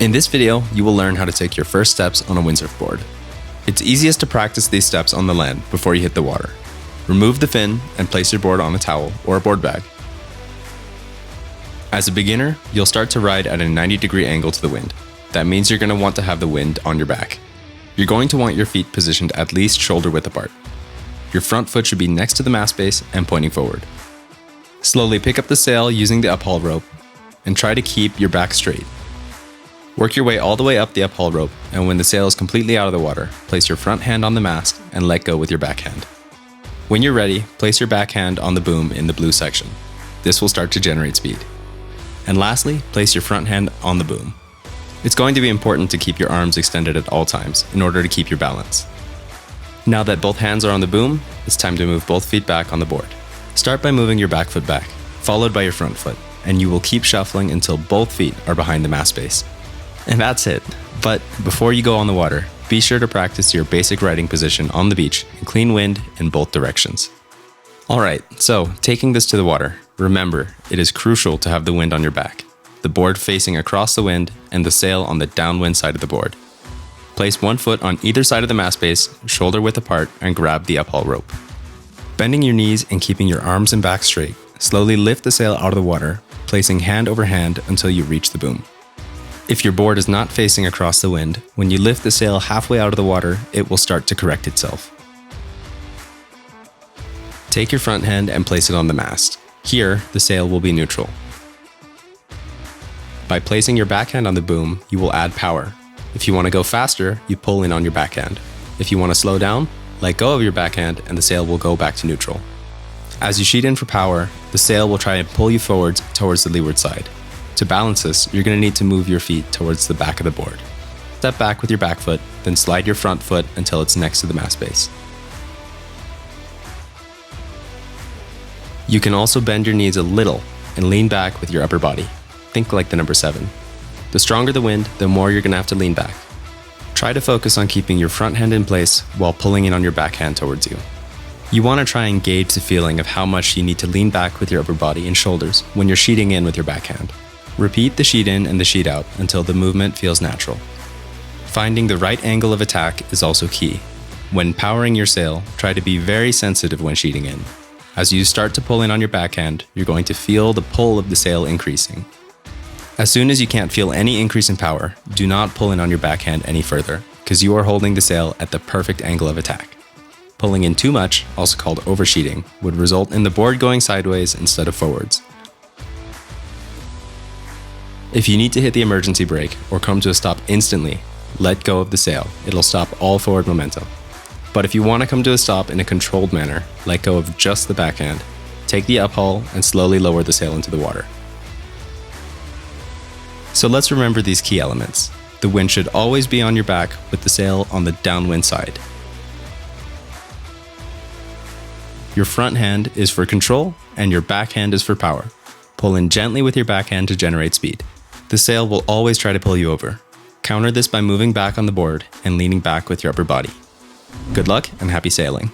In this video, you will learn how to take your first steps on a windsurf board. It's easiest to practice these steps on the land before you hit the water. Remove the fin and place your board on a towel or a board bag. As a beginner, you'll start to ride at a 90-degree angle to the wind. That means you're going to want to have the wind on your back. You're going to want your feet positioned at least shoulder width apart. Your front foot should be next to the mast base and pointing forward. Slowly pick up the sail using the uphaul rope and try to keep your back straight. Work your way all the way up the uphaul rope, and when the sail is completely out of the water, place your front hand on the mast and let go with your backhand. When you're ready, place your backhand on the boom in the blue section. This will start to generate speed. And lastly, place your front hand on the boom. It's going to be important to keep your arms extended at all times in order to keep your balance. Now that both hands are on the boom, it's time to move both feet back on the board. Start by moving your back foot back, followed by your front foot, and you will keep shuffling until both feet are behind the mast base. And that's it. But before you go on the water, be sure to practice your basic riding position on the beach in clean wind in both directions. Alright, so taking this to the water, remember, it is crucial to have the wind on your back, the board facing across the wind, and the sail on the downwind side of the board. Place one foot on either side of the mast base, shoulder width apart, and grab the uphaul rope. Bending your knees and keeping your arms and back straight, slowly lift the sail out of the water, placing hand over hand until you reach the boom. If your board is not facing across the wind, when you lift the sail halfway out of the water, it will start to correct itself. Take your front hand and place it on the mast. Here, the sail will be neutral. By placing your backhand on the boom, you will add power. If you want to go faster, you pull in on your backhand. If you want to slow down, let go of your backhand and the sail will go back to neutral. As you sheet in for power, the sail will try and pull you forwards towards the leeward side. To balance this, you're going to need to move your feet towards the back of the board. Step back with your back foot, then slide your front foot until it's next to the mast base. You can also bend your knees a little and lean back with your upper body. Think like the number 7. The stronger the wind, the more you're going to have to lean back. Try to focus on keeping your front hand in place while pulling in on your backhand towards you. You want to try and gauge the feeling of how much you need to lean back with your upper body and shoulders when you're sheeting in with your backhand. Repeat the sheet in and the sheet out until the movement feels natural. Finding the right angle of attack is also key. When powering your sail, try to be very sensitive when sheeting in. As you start to pull in on your backhand, you're going to feel the pull of the sail increasing. As soon as you can't feel any increase in power, do not pull in on your backhand any further, because you are holding the sail at the perfect angle of attack. Pulling in too much, also called oversheeting, would result in the board going sideways instead of forwards. If you need to hit the emergency brake or come to a stop instantly, let go of the sail. It'll stop all forward momentum. But if you want to come to a stop in a controlled manner, let go of just the backhand, take the uphaul and slowly lower the sail into the water. So let's remember these key elements. The wind should always be on your back with the sail on the downwind side. Your front hand is for control and your backhand is for power. Pull in gently with your backhand to generate speed. The sail will always try to pull you over. Counter this by moving back on the board and leaning back with your upper body. Good luck and happy sailing.